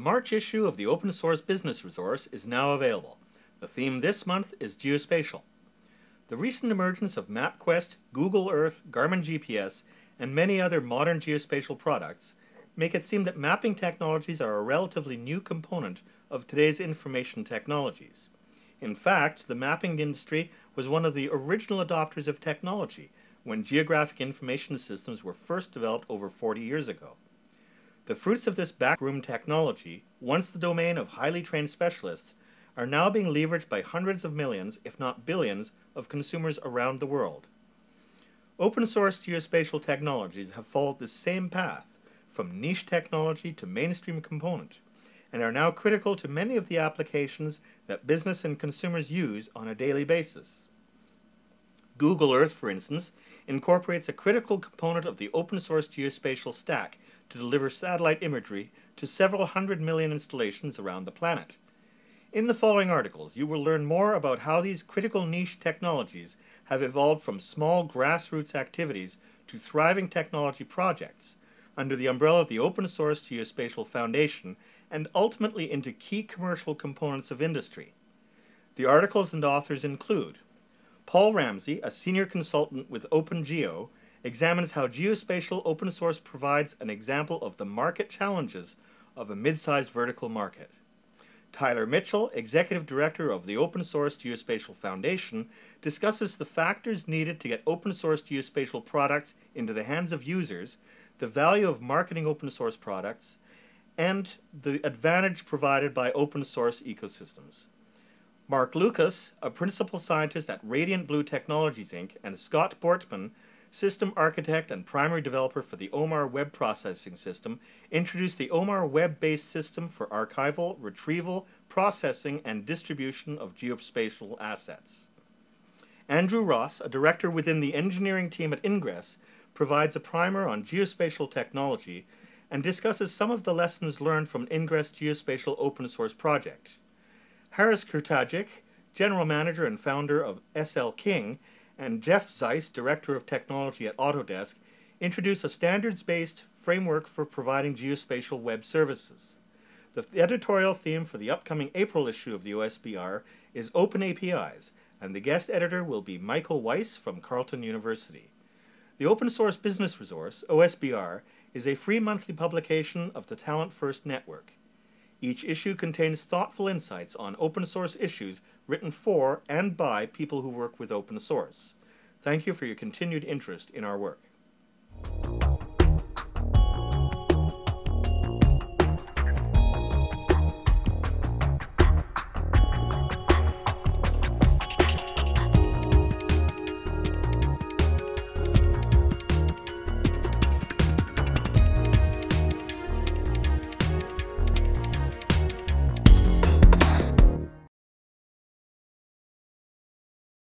March issue of the Open Source Business Resource is now available. The theme this month is geospatial. The recent emergence of MapQuest, Google Earth, Garmin GPS, and many other modern geospatial products make it seem that mapping technologies are a relatively new component of today's information technologies. In fact, the mapping industry was one of the original adopters of technology when geographic information systems were first developed over 40 years ago. The fruits of this backroom technology, once the domain of highly trained specialists, are now being leveraged by hundreds of millions, if not billions, of consumers around the world. Open source geospatial technologies have followed the same path, from niche technology to mainstream component, and are now critical to many of the applications that business and consumers use on a daily basis. Google Earth, for instance, incorporates a critical component of the open source geospatial stack to deliver satellite imagery to several 100 million installations around the planet. In the following articles, you will learn more about how these critical niche technologies have evolved from small grassroots activities to thriving technology projects under the umbrella of the Open Source Geospatial Foundation and ultimately into key commercial components of industry. The articles and authors include Paul Ramsey, a senior consultant with OpenGeo, examines how geospatial open source provides an example of the market challenges of a mid-sized vertical market. Tyler Mitchell, Executive Director of the Open Source Geospatial Foundation, discusses the factors needed to get open source geospatial products into the hands of users, the value of marketing open source products, and the advantage provided by open source ecosystems. Mark Lucas, a principal scientist at Radiant Blue Technologies Inc., and Scott Bortman, system architect and primary developer for the OMAR web processing system, introduced the OMAR web-based system for archival, retrieval, processing, and distribution of geospatial assets. Andrew Ross, a director within the engineering team at Ingress, provides a primer on geospatial technology and discusses some of the lessons learned from Ingress Geospatial Open Source Project. Haris Kurtagic, general manager and founder of SL King, and Jeff Zeiss, Director of Technology at Autodesk, introduce a standards-based framework for providing geospatial web services. The editorial theme for the upcoming April issue of the OSBR is Open APIs, and the guest editor will be Michael Weiss from Carleton University. The Open Source Business Resource, OSBR, is a free monthly publication of the Talent First Network. Each issue contains thoughtful insights on open source issues written for and by people who work with open source. Thank you for your continued interest in our work.